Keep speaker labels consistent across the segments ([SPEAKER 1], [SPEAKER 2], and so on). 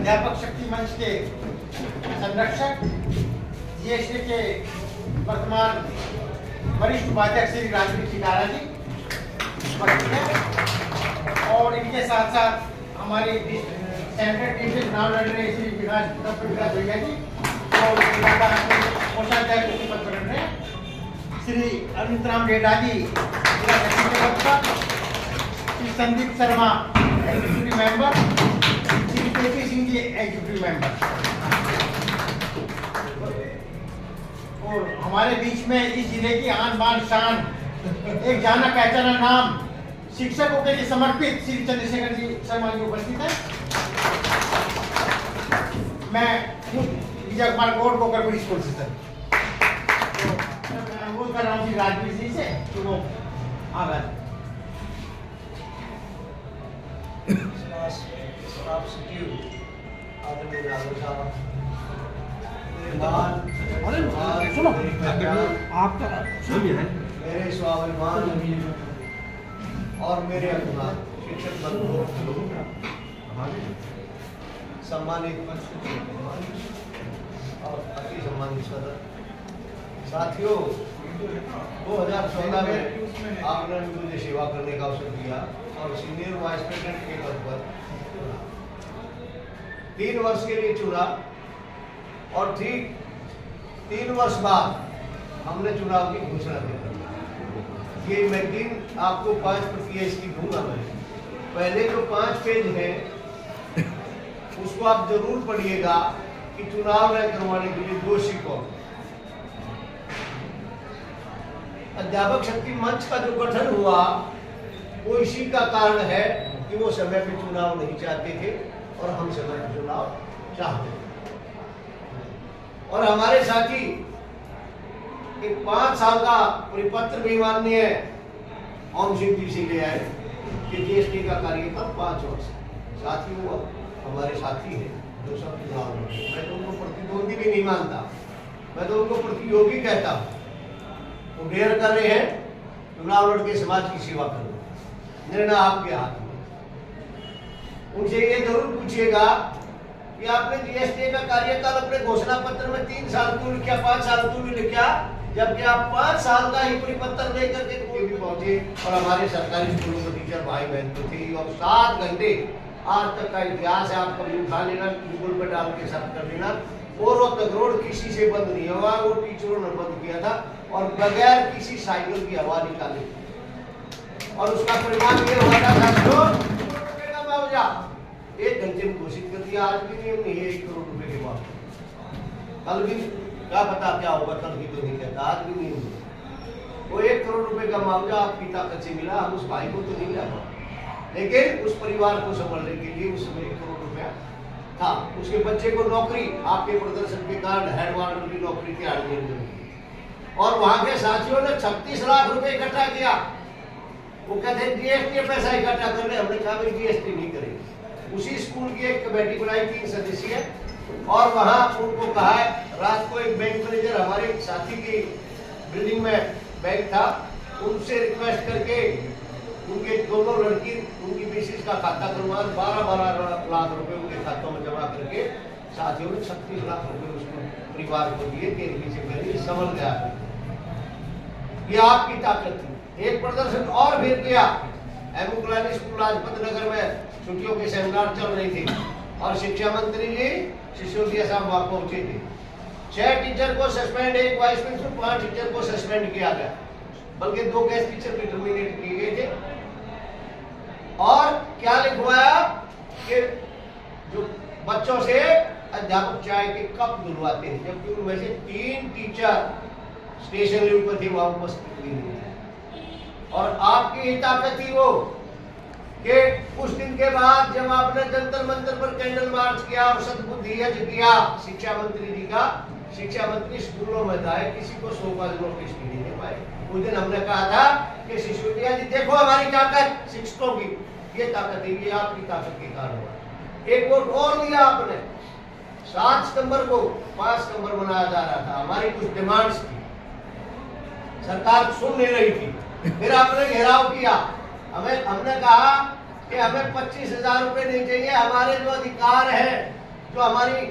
[SPEAKER 1] अध्यापक शक्ति मंच के संरक्षक, जीएसटी के वर्तमान वरिष्ठ उपाध्यक्ष श्री राजवीर खिटारा जी उपस्थित हैं और इनके साथ साथ हमारे सेंट्रल टीम से चुनाव लड़ रहे श्री विकास भैया जी और कोषाध्यक्ष के पद पर लड़ रहे हैं श्री अनंतराम रेड्डा जी जिला सचिव के पद पर, Shri Sandeep Sharma executive member, Shri KP Singh ji executive member. और हमारे बीच में इस जिले की आन बान शान एक जाना पहचाना नाम शिक्षकों के लिए समर्पित श्री चंद्रशेखर जी शर्मा जी उपस्थित है। मैं विजय कुमार गौड़ को करपुर स्कूल से सर अनुरोध कर रहा हूँ श्री राजवीर जी से कि वो आगे
[SPEAKER 2] सुनो आपका
[SPEAKER 3] मेरे स्वाभिमान और मेरे अभिमान शिक्षक बंधुओं, सम्मानित और अति सम्मानित सदस्य साथियों, 2014 में आपने मुझे सेवा करने का अवसर दिया और सीनियर वाइस प्रेसिडेंट के पद पर 3 वर्ष के लिए चुना और ठीक 3 वर्ष बाद हमने चुनाव की घोषणा की। ये मैगजीन आपको 5 प्रति इसकी दूंगा मैं। पहले जो 5 पेज है उसको आप जरूर पढ़िएगा कि चुनाव न करवाने के लिए दोषी कौन। अध्यापक शक्ति मंच का जो गठन हुआ वो इसी का कारण है कि वो समय पे चुनाव नहीं चाहते थे और हम समय पे चुनाव चाहते थे। और हमारे साथी एक 5 साल का परिपत्र भी माननीय ओम सिंह जी से ले आए कि जीएसटी का कार्यकाल 5 वर्ष। साथियों वो हमारे साथी हैं जो सब चुनाव लड़े। मैं तो उनको प्रतिद्वंदी भी नहीं मानता, मैं तो उनको प्रतियोगी कहता हूँ। वो डेयर कर रहे हैं चुनाव लड़ के समाज की सेवा करो, निर्णय आपके हाथ में। उनसे ये जरूर पूछिएगा कि आपने जीएसटी का कार्यकाल अपने घोषणा पत्र में 3 साल क्यों लिखा, 5 साल क्यों नहीं लिखा, जबकि आप 5 साल का ही परिपत्र लेकर के कोई भी पहुंचे। और हमारे सरकारी स्कूलों में टीचर भाई बहन तो थे और 7 घंटे आज तक का इतिहास है, आप कभी उठा लेना, गूगल पे डाल के सर्च कर लेना। और वो तगरोड़ किसी से बंद नहीं हुआ, वो टीचरों ने बंद किया था और बगैर किसी साइकिल की हवा निकाली। और उसका परिणाम ये हुआ था साथियों, 1 करोड़ रुपए का मुआवजा 1 घंटे में घोषित कर दिया। आज भी नियम नहीं है 1 करोड़ रुपए के बाद। कल भी क्या पता क्या होगा, कल भी तो नहीं कहता, आज भी नहीं हुआ। वो 1 करोड़ रुपए का मुआवजा आपकी ताकत से मिला, हम उस भाई को तो नहीं मिला, लेकिन उस परिवार को संभालने के लिए उस समय 1 करोड़ रुपया था। उसके बच्चे को नौकरी आपके प्रदर्शन के कारण हेड मास्टर की नौकरी की आदमी मिली। और वहां के साथियों ने 36 लाख रुपए इकट्ठा किया। वो कहते हैं जीएसटी पैसा इकट्ठा कर रहे, हमने कहा भाई जीएसटी नहीं करेंगे। उसी स्कूल की एक कमेटी बनाई 3 सदस्यीय और वहां उनको कहा है, रात को एक बैंक मैनेजर हमारे साथी की बिल्डिंग में बैंक था, उनसे रिक्वेस्ट करके उनके दोनों लड़की उनकी मिसेज का खाता करवा 12 लाख रुपए उनके खातों में जमा करके साथियों ने 36 लाख रुपए उसको परिवार को दिए कि पीछे मेरी समझ गया। ये आपकी ताकत थी। एक प्रदर्शन और भी किया, ammo colony school Lajpat Nagar में छुट्टियों के सेमिनार चल रही थी और शिक्षा मंत्री जी सिसोदिया साहब वहां पहुंचे थे। 6 टीचर को सस्पेंड, 1 वाइस प्रिंसिपल, 5 टीचर को सस्पेंड किया गया, बल्कि 2 गेस्ट टीचर भी टर्मिनेट किए गए थे। और क्या लिखवाया कि जो बच्चों से अध्यापक चाय के कप धुलवाते हैं, जबकि उनमें से 3 टीचर स्टेशन लीव पर थे, वहां उपस्थित नहीं थे। और आपकी ही ताकत थी वो कि कुछ दिन के बाद जब आपने जंतर मंतर पर कैंडल मार्च किया और सद्बुद्धि यज्ञ किया शिक्षा मंत्री जी का, शिक्षा मंत्री स्कूलों में था, किसी को 100 का नोटिस नहीं दे पाए। उस दिन हमने कहा था कि सिसोदिया जी देखो हमारी ताकत शिक्षकों की, ये ताकत है, ये आपकी ताकत के कारण हुआ। एक वोट और दिया आपने, 7 सितंबर को 5 सितंबर मनाया जा रहा था, हमारी कुछ डिमांड्स थी, सरकार सुन नहीं रही थी। फिर आपने घेराव किया, हमने कहा कि हमें 25,000 रुपए नहीं चाहिए, हमारे जो अधिकार है जो हमारी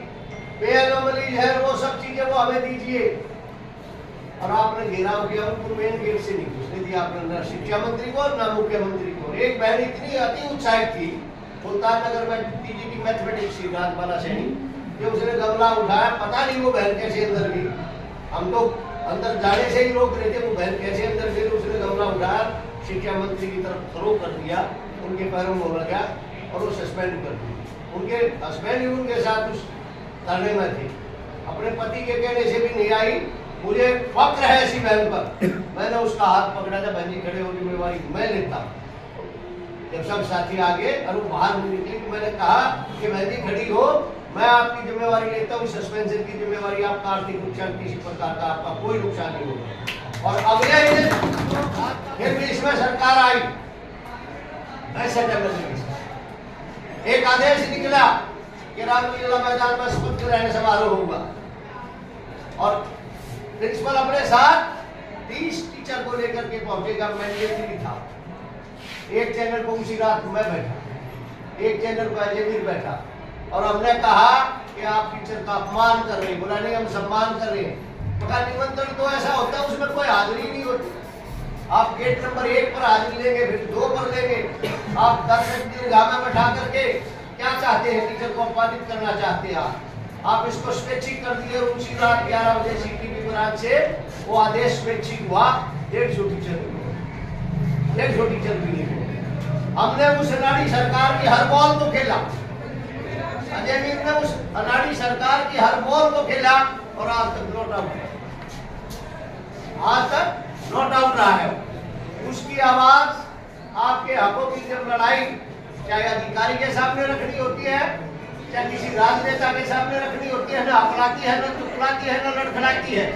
[SPEAKER 3] पेयगमली है वो सब चीजें वो हमें दीजिए। और आपने घेराव किया, उनको मेन गेट से नहीं घुसने दिया आपने, न शिक्षा मंत्री को न मुख्यमंत्री को। एक बहन इतनी अति उत्साहित थी सुल्तान नगर में टीजीटी मैथमेटिक्स की राजबाला सैनी, कि उसने गमला उठाया, पता नहीं वो बहन कैसे अंदर गई, हम तो अंदर जाने से ही रोक रहे थे, वो बहन कैसे अंदर गई। उसने गमला उठाया, शिक्षा मंत्री की तरफ थ्रो कर दिया, उनके पैरों में लगा और वो सस्पेंड कर दिया। उनके हस्बैंड भी उनके साथ उस धरने में थे, अपने पति के कहने से भी नहीं आई। मुझे फक्र है ऐसी बहन पर, मैंने उसका हाथ पकड़ा था, बहन जी खड़े हो, जिम्मेवारी मैं लेता। जब सब साथी आगे और वो बाहर निकले कि मैंने कहा कि बहन जी खड़ी हो, मैं आपकी जिम्मेवारी लेता हूँ, सस्पेंशन की जिम्मेवारी, आपका आर्थिक नुकसान किसी प्रकार का आपका कोई नुकसान नहीं होगा। और अगले दिन फिर भी इसमें सरकार आई, एक आदेश निकला कि रामलीला मैदान में शपथ ग्रहण समारोह होगा और प्रिंसिपल अपने साथ 30 टीचर को लेकर के पहुंचेगा। मैंडेटरी था। एक चैनल को उसी रात मैं बैठा, एक चैनल को अजयवीर बैठा, और हमने कहा कि आप टीचर का अपमान कर रहे हैं। बोला नहीं, हम सम्मान कर रहे हैं। तो निमंत्रण तो ऐसा होता है, उसमें कोई हाजिरी नहीं होती। आप गेट नंबर 1 पर हाजिरी लेंगे, फिर 2 पर लेंगे। आप 10 व्यक्ति में बैठा करके क्या चाहते हैं? टीचर को अपमानित करना चाहते हैं आप इसको स्वैच्छिक कर दिए। उसी रात 11 बजे सीटीपी ब्रांच से वो आदेश स्वैच्छिक हुआ। 150 टीचर भी नहीं। हमने उस अनाड़ी सरकार की हर बॉल को खेला, अजयवीर ने उस अनाड़ी सरकार की हर बॉल को खेला और आज तक नॉट आउट रहा है। उसकी आवाज, आपके हकों की जब लड़ाई चाहे अधिकारी के सामने रखनी होती है, चाहे किसी राजनेता के सामने रखनी होती है, ना अकड़ाती है, ना चुटलाती है, ना लड़खड़ाती है,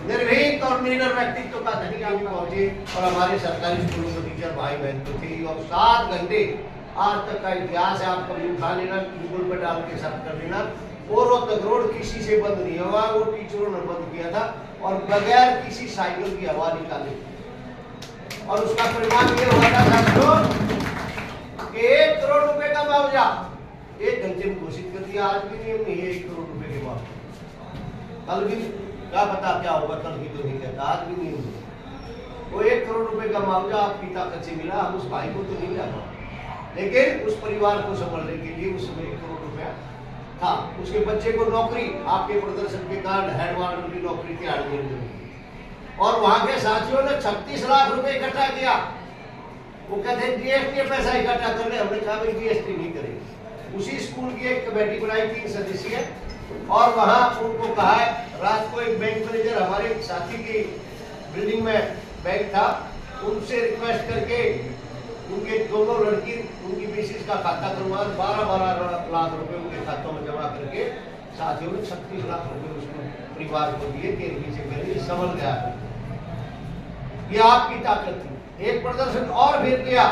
[SPEAKER 3] निर्भीक और निडर व्यक्तित्व का धनी आप पहुंचे। और हमारे सरकारी स्कूलों में टीचर भाई बहन तो थे, और 7 घंटे आज तक का इतिहास है। आप कभी उठा लेना, गूगल पर डाल के सर्च कर लेना। रोहतक रोड किसी से बंद नहीं हुआ, वो टीचरों ने बंद किया था और बगैर किसी साइकिल की हवा निकाली। और उसका परिणाम ये हुआ था साथियों, 1 करोड़ रुपए का मुआवजा 1 घंटे में घोषित कर दिया। आज भी नियम नहीं है 1 करोड़ रुपए के मुआवजा। कल भी क्या पता क्या होगा, कल भी तो नहीं कहता, आज भी नियम नहीं। वो 1 करोड़ रुपए का मुआवजा आपकी ताकत से मिला, हम उस भाई को तो नहीं लगा, लेकिन उस परिवार को संभालने के लिए उस समय 1 करोड़ रुपया था। उसके बच्चे को नौकरी, आपके प्रदर्शन के कारण हेड मास्टर की नौकरी की हार्डवेयर मिली। और वहां के साथियों ने 36 लाख रुपए इकट्ठा किया। वो कहते हैं जीएसटी पैसा इकट्ठा कर ले, हमने कहा भाई जीएसटी नहीं करेंगे। उसी स्कूल की एक कमेटी बनाई 3 सदस्यीय, और वहां उनको कहा, रात को एक बैंक मैनेजर हमारे साथी की बिल्डिंग में बैंक था, उनसे रिक्वेस्ट करके उनके दोनों लड़की उनकी मिसेज का खाता करवा 12 लाख रुपए उनके खातों में जमा करके साथियों ने 36 लाख रुपए उसको परिवार को दिए। 13 से पहले संभल गया। ये आपकी ताकत थी। एक प्रदर्शन और फिर किया।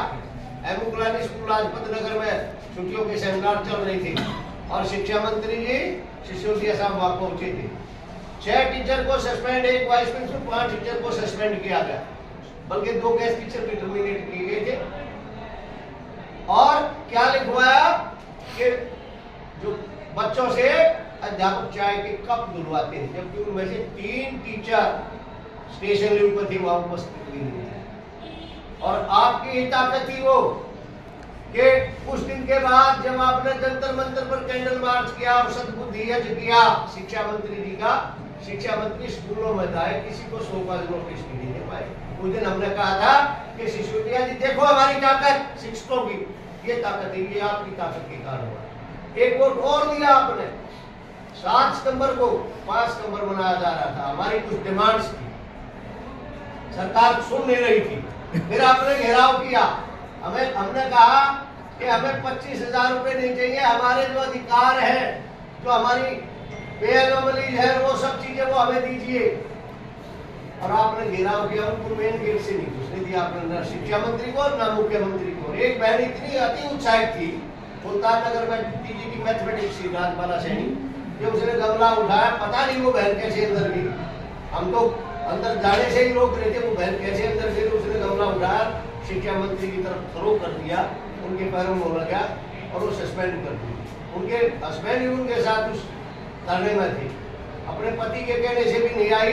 [SPEAKER 3] Ammo Golani school Lajpat Nagar में छुट्टियों के सेमिनार चल रही थी और शिक्षा मंत्री जी सिसोदिया साहब वहां पहुंचे थे। 6 टीचर को सस्पेंड, 1 वाइस प्रिंसिपल, 5 टीचर को सस्पेंड किया गया, बल्कि 2 गेस्ट टीचर भी टर्मिनेट किए गए थे। और क्या लिखवाया कि जो बच्चों से अध्यापक चाय के कप धुलवाते हैं, जबकि उनमें से 3 टीचर स्टेशन लीव पर थे, वहां उपस्थित भी नहीं थे। और आपकी ही ताकत थी वो कि कुछ दिन के बाद जब आपने जंतर मंतर पर कैंडल मार्च किया और सद्बुद्धि यज्ञ किया शिक्षा मंत्री जी का, शिक्षा मंत्री स्कूलों में था, किसी को 100 का नोटिस नहीं दे पाए। उस दिन हमने कहा था कि सिसोदिया जी देखो हमारी ताकत, शिक्षकों की ये ताकत है, ये आपकी ताकत के कारण हुआ। एक वोट और दिया आपने। 7 सितंबर को 5 सितंबर मनाया जा रहा था, हमारी कुछ डिमांड्स थी, सरकार सुन नहीं रही थी। फिर आपने घेराव किया, हमने कहा कि हमें 25,000 रुपए नहीं चाहिए, हमारे जो अधिकार है, जो हमारी पेयगमली है, वो सब चीजें वो हमें दीजिए। और आपने घेराव किया, उनको मेन गेट से नहीं घुसने दिया आपने, न शिक्षा मंत्री को न मुख्यमंत्री को। एक बहन इतनी अति उत्साहित थी सुल्तान नगर में टीजीटी मैथमेटिक्स की राजबाला सैनी, कि उसने गमला उठाया, पता नहीं वो बहन कैसे अंदर गई, हम तो अंदर जाने से ही रोक रहे थे, वो बहन कैसे अंदर गई। उसने गमला उठाया, शिक्षा मंत्री की तरफ थ्रो कर दिया, उनके पैरों में लगा और वो सस्पेंड कर दिया। उनके हस्बैंड ही उनके साथ उस धरने में थे। अपने पति के कहने से भी नहीं आई।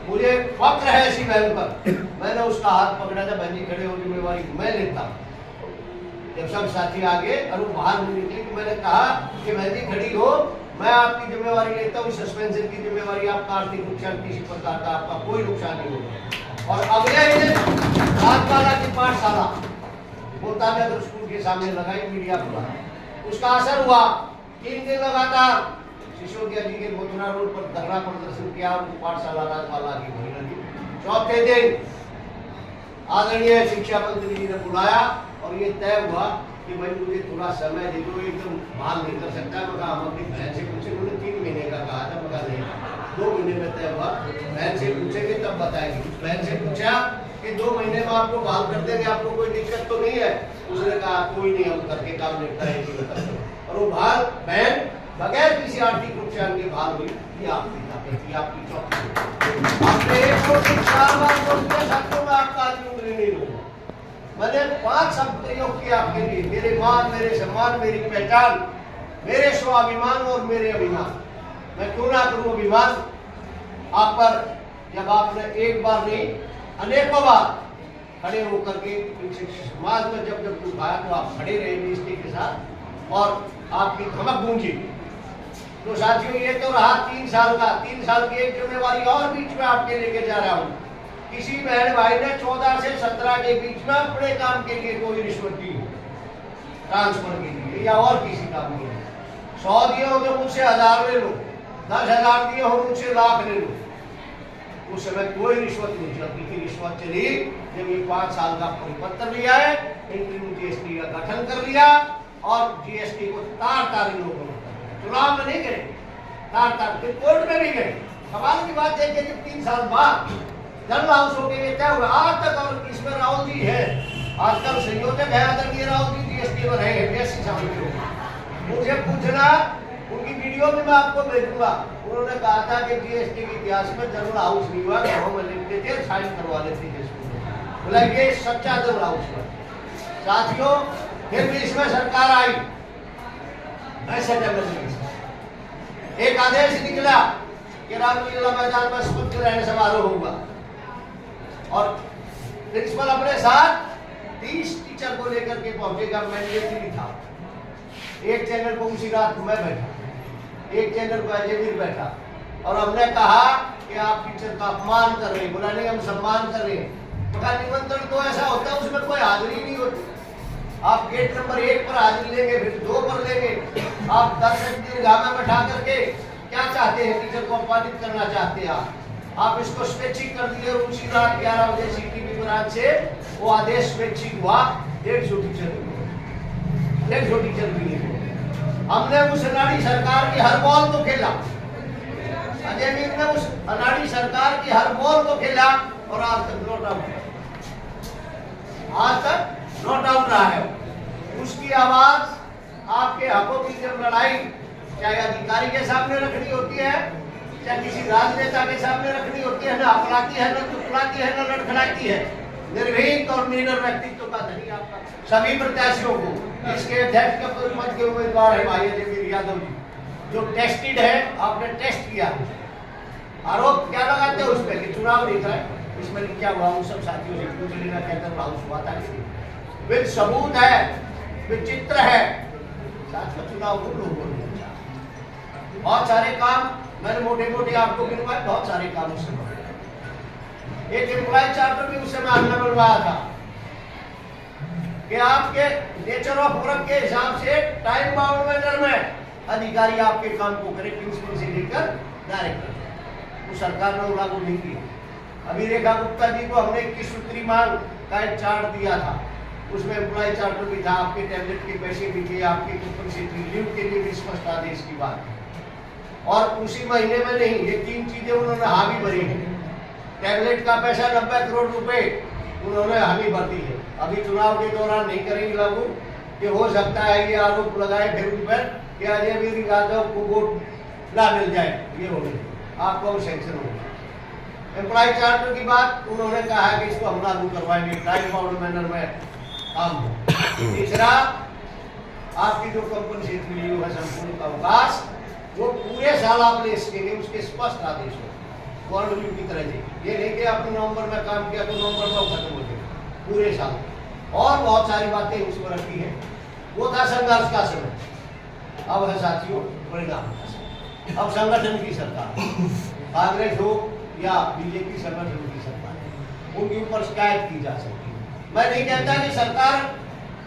[SPEAKER 3] मुझे फक्र है ऐसी बहन पर। मैंने उसका हाथ पकड़ा था, बहन जी खड़े हो, जिम्मेवारी मैं लेता हूँ। जब सब साथी आ गए और वो बाहर नहीं निकली तो मैंने कहा कि बहन जी खड़ी हो, मैं आपकी जिम्मेवारी लेता हूँ। सस्पेंशन की जिम्मेवारी, आपका आर्थिक नुकसान किसी प्रकार का आपका कोई नुकसान नहीं होगा। और अगले दिन राजपाला की पाठशाला बोलता स्कूल के सामने लगाई, मीडिया खुला। उसका असर हुआ। 3 दिन लगातार सिसोदिया जी के मथुरा रोड पर धरना प्रदर्शन किया और पाठशाला राजपाला की भरी लगी। चौथे दिन आदरणीय शिक्षा मंत्री जी ने बुलाया और ये तय हुआ कि भाई मुझे थोड़ा समय दे दो, एकदम भाग नहीं कर सकता। मैं कहा हम अपनी बहन से पूछे, उन्होंने 3 महीने का कहा था। मैं कहा नहीं, 2 महीने में तय हुआ, बहन से पूछेंगे तब बताएंगे। बहन से पूछा कि 2 महीने में आपको बहाल कर देंगे, आपको कोई दिक्कत तो नहीं है? उसने कहा कोई नहीं, हम करके काम निपटाएंगे। और वो बहाल बहन बगैर किसी आर्थिक नुकसान के बहाल हुई। ये आपकी ताकत, ये आपकी चौकी। आपने 1 कोशिश 4 बार बोल दिया, शब्दों में आपका आदमी उंगली नहीं होगा। मैंने 5 शब्द प्रयोग किए आपके लिए, मेरे मान, मेरे सम्मान, मेरी पहचान, मेरे स्वाभिमान और मेरे अभिमान। मैं क्यों ना करूं अभिमान आप पर, जब आपने एक बार नहीं अनेकों बार खड़े होकर के समाज में जब जब उठाया तो आप खड़े रहे निष्ठा के साथ और आपकी धमक गूंजी। तो साथियों ये तो रहा 3 साल का। 3 साल की एक जिम्मेवारी और बीच में आपके लेके जा रहा हूँ। किसी बहन भाई ने 14 से 17 के बीच में अपने काम के लिए कोई रिश्वत दी हो, ट्रांसफर के लिए या और किसी काम के लिए, 100 दिए हो तो मुझसे 1000 ले लो, 10,000 दिए हो मुझसे लाख ले लो। उस समय कोई रिश्वत नहीं चलती थी। रिश्वत चली जब ये 5 साल का परिपत्र लिया है, इंटरव्यू जीएसटी का गठन कर लिया और जीएसटी को तार लोगों ने चुनाव में नहीं गए, तार फिर कोर्ट में भी गए। कमाल की बात है कि जब 3 साल बाद जनरल हाउस होके ये क्या हुआ आज तक, और इसमें राहुल जी है, आजकल संयोजक है आदरणीय राहुल जी, जीएसटी में रहे मुझे पूछना, उनकी वीडियो में मैं आपको भेजूंगा। उन्होंने कहा था कि जीएसटी के इतिहास में जनरल हाउस नहीं हुआ, गाँव में लिखते थे, साइन करवा लेते थे। बोला ये सच्चा जनरल हाउस हुआ। साथियों फिर भी इसमें सरकार आई, एक आदेश निकला कि रामलीला मैदान में शपथ ग्रहण समारोह होगा और प्रिंसिपल अपने साथ 30 टीचर को लेकर के पहुंचेगा। मैंडेटरी था। एक चैनल को उसी रात मैं बैठा, एक चैनल को अजय वीर बैठा और हमने कहा कि आप टीचर का अपमान कर रहे हैं। बोला नहीं, हम सम्मान कर रहे हैं। बोला निमंत्रण तो ऐसा होता है उसमें कोई हाजिरी नहीं होती। आप गेट नंबर 1 पर हाजिरी लेंगे, फिर 2 पर लेंगे। आप दर्शक दीर्घा में बैठा करके क्या चाहते हैं? टीचर को अपमानित करना चाहते हैं आप इसको स्वैच्छिक कर दिए। उसी रात 11 बजे सीटीवी ब्रांच से वो आदेश स्वैच्छिक हुआ। 150 टीचर भी हमने उस अनाड़ी सरकार की हर बॉल को खेला। अजय वीर ने उस अनाड़ी सरकार की हर बॉल को खेला और आज तक नॉट आउट रहा है। उसकी आवाज आपके हकों की जब लड़ाई चाहे अधिकारी के सामने रखनी होती है, चाहे किसी राजनेता के सामने रखनी होती है, न अपराधी है, न चुटलाती है, न लड़खड़ाती है। निर्भीक और निडर व्यक्तित्व का धनी आपका सभी प्रत्याशियों को, इसके अध्यक्ष के पद के उम्मीदवार है भाई अजय वीर यादव जी, जो टेस्टेड है, आपने टेस्ट किया। आरोप क्या लगाते हैं उस पर कि चुनाव नहीं कराए? इसमें क्या हुआ? उन सब साथियों से पूछ लेना क्या जनरल हाउस हुआ था, विद सबूत है, विद चित्र है। साथ में चुनाव को लोगों ने बहुत सारे काम मैंने मोटे मोटे आपको गिनवाए, बहुत सारे काम उससे एक एम्प्लॉय चार्टर भी उससे मैं बनवाया था कि आपके नेचर ऑफ वर्क के हिसाब से टाइम बाउंड मैनर में अधिकारी आपके काम को करे, प्रिंसिपल से लेकर डायरेक्टर। वो सरकार ने लागू नहीं किया। अभी रेखा गुप्ता जी को हमने 21 सूत्री मांग का एक चार्ट दिया था, उसमें एम्प्लॉय चार्टर भी था, आपके टैबलेट के पैसे भी थे, आपके कंपनसेटरी लीव के लिए भी स्पष्ट आदेश की बात। और उसी महीने में नहीं, ये 3 चीजें उन्होंने हामी भरी है। टैबलेट का पैसा 90 करोड़ रुपए उन्होंने हामी भर दी है। अभी चुनाव के दौरान नहीं करेंगे लागू, कि हो सकता है ये आरोप लगाए फिर उन पर कि अजय वीर यादव को वोट ना मिल जाए, ये हो गई आपको सैंक्शन होगा। एम्प्लॉय चार्टर की बात उन्होंने कहा है कि इसको हम लागू करवाएंगे, टाइम बाउंड मैनर में काम हो। तीसरा आपकी जो कंपनसेट मिली हुई है संपूर्ण का अवकाश, वो पूरे साल आप ले सकेंगे, उसके स्पष्ट आदेश हो गवर्नमेंट की तरह से। ये नहीं कि आपने नवंबर में काम किया तो नवंबर में खत्म हो जाएगा, पूरे साल। और बहुत सारी बातें उसमें रखी है। वो था संघर्ष का समय, अब है साथियों परिणाम का समय। अब संगठन की सरकार, कांग्रेस हो या बीजेपी संगठन की सरकार, उनके ऊपर शिकायत की जा सकती है। मैं नहीं कहता कि सरकार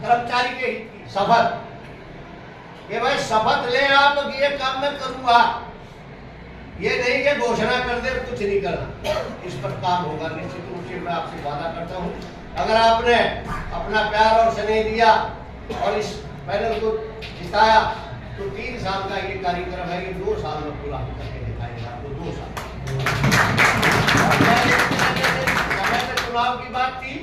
[SPEAKER 3] कर्मचारी के हित की शपथ, कि भाई शपथ ले आप ये काम मैं करूंगा, ये नहीं कि घोषणा कर दे कुछ नहीं करना। इस पर काम होगा निश्चित रूप से, मैं आपसे वादा करता हूँ। अगर आपने अपना प्यार और स्नेह दिया और इस पैनल को जिताया तो 3 साल का ये कार्यक्रम है, ये 2 साल में पूरा करके दिखाएगा आपको। 2 साल समय पे चुनाव की बात थी,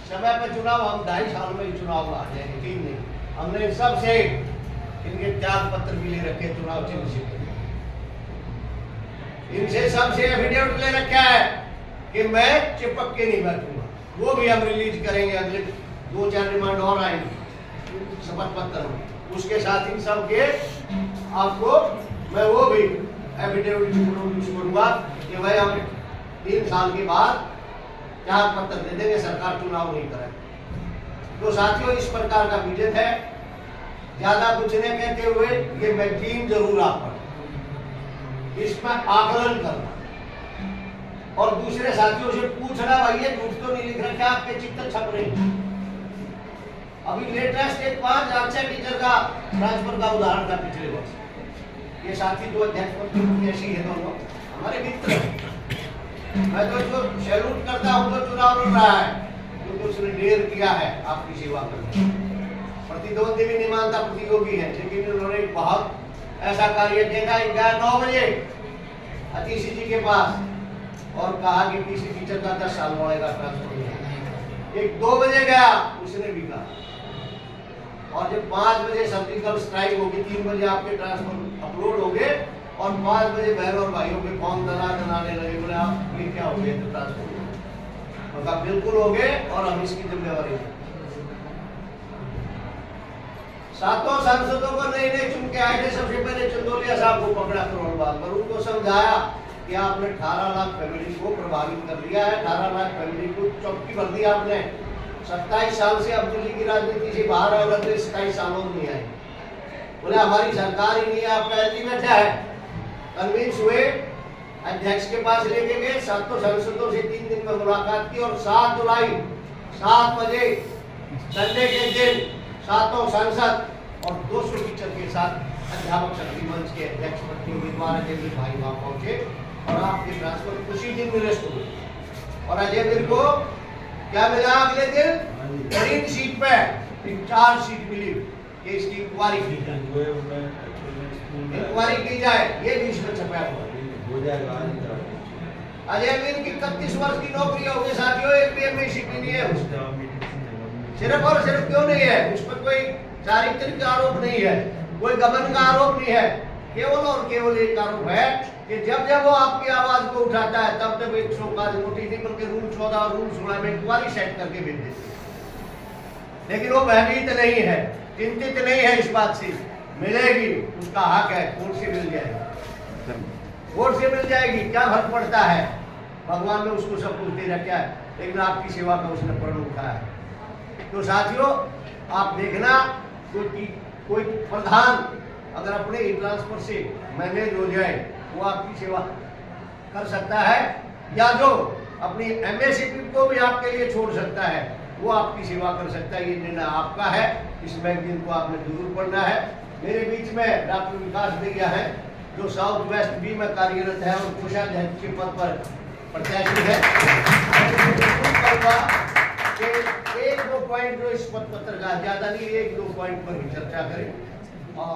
[SPEAKER 3] समय पे चुनाव, हम 2.5 साल में ही चुनाव आ जाएंगे, 3 नहीं। हमने सबसे इनके त्याग पत्र भी ले रखे चुनाव चिन्ह से, इनसे सबसे एफिडेविट ले रखा है कि मैं चिपक के नहीं बैठूंगा। वो भी हम रिलीज करेंगे, अगले 2-4 डिमांड और आएंगे शपथ पत्र में। उसके साथ इन सब के आपको मैं वो भी एफिडेविट प्रोड्यूस करूंगा कि भाई हम 3 साल के बाद त्याग पत्र दे देंगे, सरकार चुनाव नहीं करेगी। तो साथियों इस प्रकार का विजन है। ज्यादा कुछ नहीं कहते हुए ये मैगजीन जरूर आप पढ़ें, इसमें आकलन करना और दूसरे साथियों से पूछना, भाई ये झूठ तो नहीं लिख रखा, आपके चित्र छप रहे हैं। अभी लेटेस्ट एक 5 आचार्य टीचर का ट्रांसफर का उदाहरण था पिछले वर्ष। ये साथी जो अध्यक्ष पद ऐसी है दोनों हमारे मित्र हैं। मैं तो इसको सैल्यूट करता हूँ जो चुनाव लड़ रहा है, क्योंकि उसने डेयर किया है आपकी सेवा करने। प्रतिद्वंदी भी नहीं मानता, प्रतियोगी है, लेकिन उन्होंने बहुत ऐसा कार्य किया। गया 9 बजे अतिशी जी के पास और कहा कि किसी टीचर का 10 साल बढ़ेगा ट्रांसफर। एक 2 बजे गया, उसने भी कहा। और जब 5 बजे सर्जिकल स्ट्राइक होगी, 3 बजे आपके ट्रांसफर अपलोड हो गए और 5 बजे बहन और भाइयों के फॉर्म दलाने लगे। बोले आप ये क्या हो गए तो ट्रांसफर? उनका बिल्कुल हो गए और हम इसकी जिम्मेवारी लें। 7 सांसदों को नए चुन के आए थे। सबसे पहले चंदोलिया साहब को पकड़ा करोड़बाग पर, उनको समझाया कि आपने 18 लाख फैमिली को प्रभावित कर दिया है, 18 लाख फैमिली को चौकी भर दी आपने। 27 साल से अब्दुल जी की राजनीति से बाहर है और अगले 27 सालों में नहीं आए। बोले हमारी सरकार ही नहीं है, आपका एलजी बैठा है। कन्विंस हुए, अध्यक्ष के पास लेके गए, 7 सांसदों से 3 दिन में मुलाकात की और 7 जुलाई 7 बजे संडे के दिन 7 सांसद और 200 टीचर के साथ अध्यापक शक्ति मंच के अध्यक्ष पद के उम्मीदवार अजय वीर भाई वहां पहुंचे और आपके ट्रांसफर उसी दिन निरस्त हुए। और अजय वीर को क्या मिला अगले दिन? ग्रीन सीट पे 4 सीट मिली कि इसकी इंक्वायरी की जाए, इंक्वायरी की जाए। ये भी इसमें छपाया हुआ अजय वीर की 31 वर्ष की नौकरी होगी साथियों, एक भी एमएससी नहीं है। सिर्फ और सिर्फ क्यों नहीं है? उस पर कोई चारित्रिक आरोप नहीं है, कोई गबन का आरोप नहीं है, केवल और केवल एक आरोप है कि जब जब वो आपकी आवाज को उठाता है तब तब 100 का नोटिस नहीं बल्कि रूल 14 और रूल 16 में इंक्वायरी सेट करके भेज देते हैं। लेकिन वो भयभीत नहीं है, चिंतित नहीं है इस बात से। मिलेगी, उसका हक है, कोर्ट से मिल जाएगी, कोर्ट से मिल जाएगी, क्या फर्क पड़ता है? भगवान ने उसको सब कुछ दे रखा है, लेकिन आपकी सेवा का उसने प्रण उठाया है। तो साथियों आप देखना, कोई प्रधान अगर अपने ट्रांसफर से मैनेज हो जाए वो आपकी सेवा कर सकता है, या जो अपनी एमएससीपी को भी आपके लिए छोड़ सकता है वो आपकी सेवा कर सकता है। ये निर्णय आपका है। इस मैगजीन को आपने जरूर पढ़ना है। मेरे बीच में डॉक्टर विकास भैया है जो साउथ वेस्ट बी में कार्यरत है और कोषाध्यक्ष के पद पर प्रत्याशी है। एक दो पॉइंट जो इस पत्र का ज्यादा नहीं, 1-2 पॉइंट पर ही चर्चा करें और